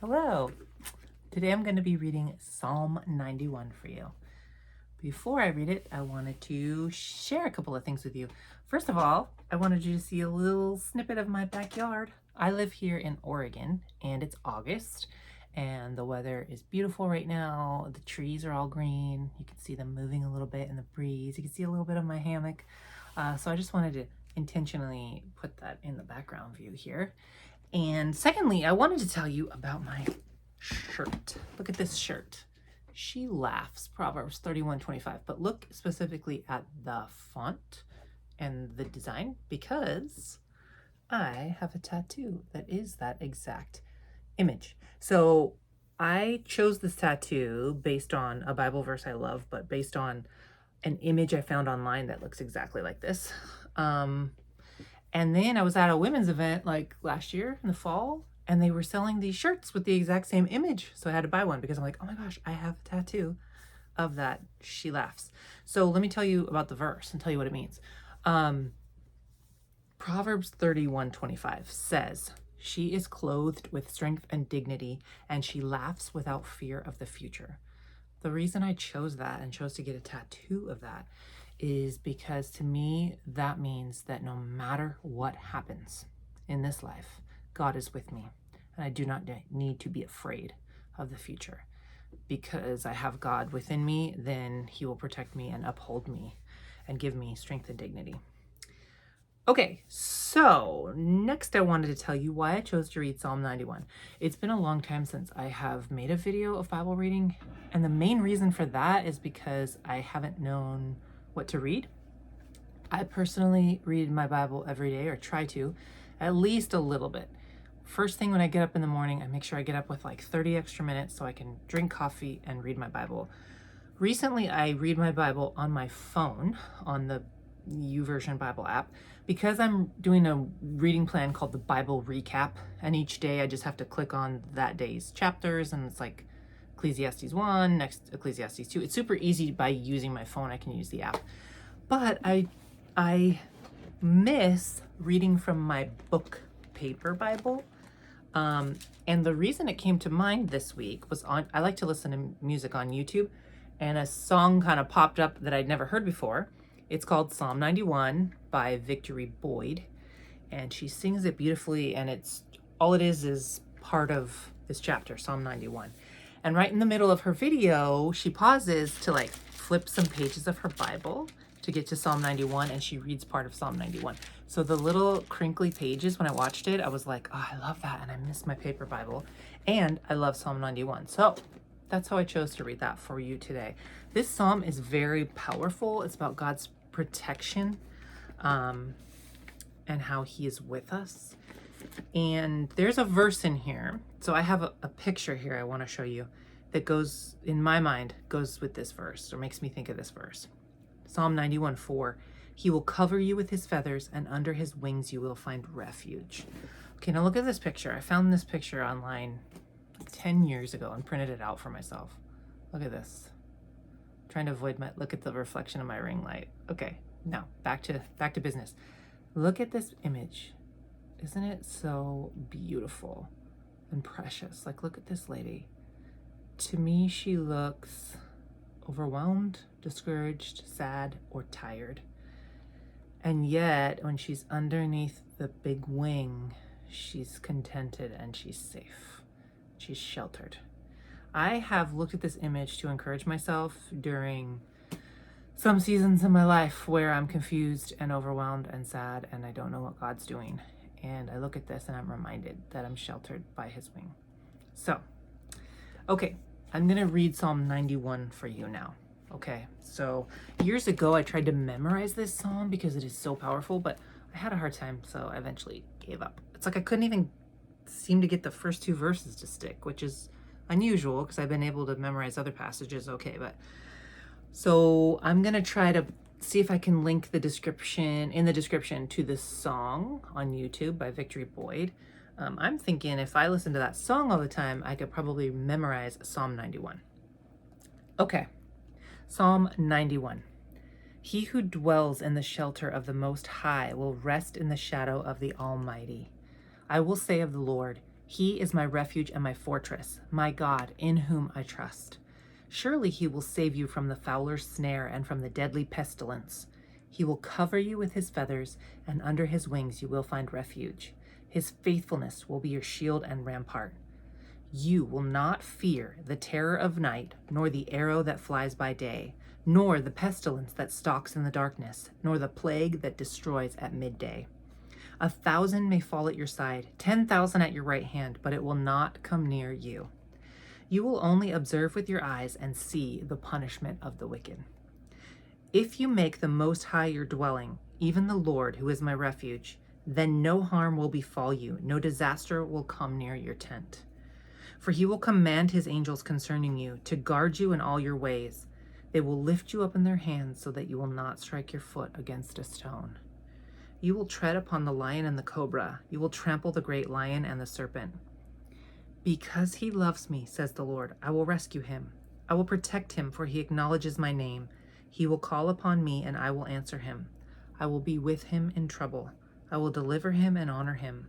Hello. Today I'm going to be reading Psalm 91 for you. Before I read it, I wanted to share a couple of things with you. First of all, I wanted you to see a little snippet of my backyard. I live here in Oregon and it's August and the weather is beautiful right now. The trees are all green. You can see them moving a little bit in the breeze. You can see a little bit of my hammock. So I just wanted to intentionally put that in the background view here. And secondly, I wanted to tell you about my shirt. Look at this shirt. She laughs, Proverbs 31:25. But look specifically at the font and the design because I have a tattoo that is that exact image. So I chose this tattoo based on a Bible verse I love, but based on an image I found online that looks exactly like this. And then I was at a women's event like last year in the fall, and they were selling these shirts with the exact same image. So I had to buy one because I'm like, oh my gosh, I have a tattoo of that. She laughs. So let me tell you about the verse and tell you what it means. Proverbs 31:25 says, she is clothed with strength and dignity, and she laughs without fear of the future. The reason I chose that and chose to get a tattoo of that is because to me, that means that no matter what happens in this life, God is with me. And I do not need to be afraid of the future. Because I have God within me, then He will protect me and uphold me and give me strength and dignity. Okay, so next I wanted to tell you why I chose to read Psalm 91. It's been a long time since I have made a video of Bible reading, and the main reason for that is because I haven't known what to read. I personally read my Bible every day, or try to, at least a little bit. First thing when I get up in the morning, I make sure I get up with like 30 extra minutes so I can drink coffee and read my Bible. Recently, I read my Bible on my phone on the YouVersion Bible app because I'm doing a reading plan called the Bible Recap, and each day I just have to click on that day's chapters, and it's like Ecclesiastes 1, next Ecclesiastes 2. It's super easy by using my phone. I can use the app. But I miss reading from my book paper Bible. And the reason it came to mind this week was I like to listen to music on YouTube, and a song kind of popped up that I'd never heard before. It's called Psalm 91 by Victory Boyd, and she sings it beautifully, and it's all it is part of this chapter, Psalm 91. And right in the middle of her video, she pauses to like flip some pages of her Bible to get to Psalm 91, and she reads part of Psalm 91. So the little crinkly pages, when I watched it, I was like, oh, I love that, and I miss my paper Bible, and I love Psalm 91. So that's how I chose to read that for you today. This psalm is very powerful. It's about God's protection and how He is with us. And there's a verse in here. So I have a picture here I want to show you that goes, in my mind, goes with this verse, or makes me think of this verse. Psalm 91:4. He will cover you with His feathers, and under His wings you will find refuge. Okay, now look at this picture. I found this picture online like 10 years ago and printed it out for myself. Look at this. I'm trying to avoid look at the reflection of my ring light. Okay, now back to business. Look at this image. Isn't it so beautiful and precious? Like, look at this lady. To me, she looks overwhelmed, discouraged, sad, or tired. And yet, when she's underneath the big wing, she's contented and she's safe. She's sheltered. I have looked at this image to encourage myself during some seasons in my life where I'm confused and overwhelmed and sad and I don't know what God's doing. And I look at this and I'm reminded that I'm sheltered by His wing. So, okay, I'm going to read Psalm 91 for you now. Okay, so years ago I tried to memorize this psalm because it is so powerful, but I had a hard time, so I eventually gave up. It's like I couldn't even seem to get the first two verses to stick, which is unusual because I've been able to memorize other passages okay, but so I'm going to try to see if I can link the description to this song on YouTube by Victory Boyd. I'm thinking if I listen to that song all the time, I could probably memorize Psalm 91. Okay, Psalm 91. He who dwells in the shelter of the Most High will rest in the shadow of the Almighty. I will say of the Lord, He is my refuge and my fortress, my God, in whom I trust. Surely he will save you from the fowler's snare and from the deadly pestilence. He will cover you with his feathers, and under his wings you will find refuge. His faithfulness will be your shield and rampart. You will not fear the terror of night, nor the arrow that flies by day, nor the pestilence that stalks in the darkness, nor the plague that destroys at midday. 1,000 may fall at your side, 10,000 at your right hand, but it will not come near you. You will only observe with your eyes and see the punishment of the wicked. If you make the Most High your dwelling, even the Lord, who is my refuge, then no harm will befall you, no disaster will come near your tent. For he will command his angels concerning you to guard you in all your ways. They will lift you up in their hands so that you will not strike your foot against a stone. You will tread upon the lion and the cobra. You will trample the great lion and the serpent. Because he loves me, says the Lord, I will rescue him. I will protect him, for he acknowledges my name. He will call upon me, and I will answer him. I will be with him in trouble. I will deliver him and honor him.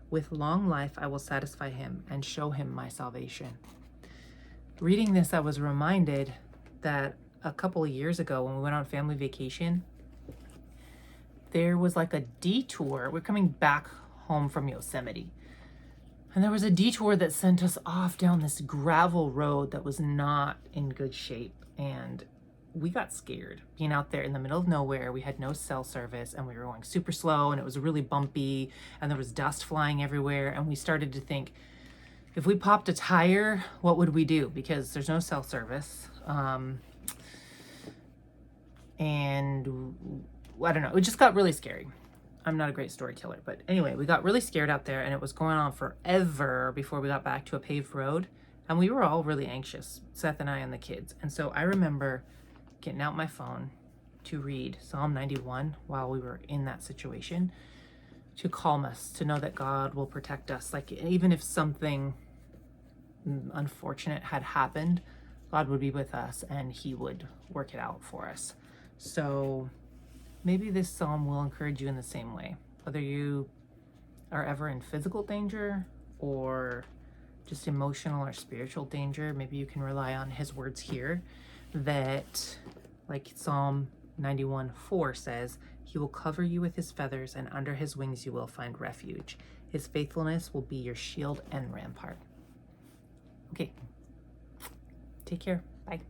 With long life I will satisfy him and show him my salvation. Reading this, I was reminded that a couple of years ago when we went on family vacation, there was like a detour. We're coming back home from Yosemite. And there was a detour that sent us off down this gravel road that was not in good shape. And we got scared being out there in the middle of nowhere. We had no cell service and we were going super slow and it was really bumpy and there was dust flying everywhere. And we started to think, if we popped a tire, what would we do? Because there's no cell service. And I don't know, it just got really scary. I'm not a great storyteller, but anyway, we got really scared out there and it was going on forever before we got back to a paved road. And we were all really anxious, Seth and I and the kids. And so I remember getting out my phone to read Psalm 91 while we were in that situation, to calm us, to know that God will protect us. Like, even if something unfortunate had happened, God would be with us and he would work it out for us. So maybe this psalm will encourage you in the same way, whether you are ever in physical danger or just emotional or spiritual danger. Maybe you can rely on his words here that, like Psalm 91:4 says, he will cover you with his feathers, and under his wings you will find refuge. His faithfulness will be your shield and rampart. Okay, take care. Bye.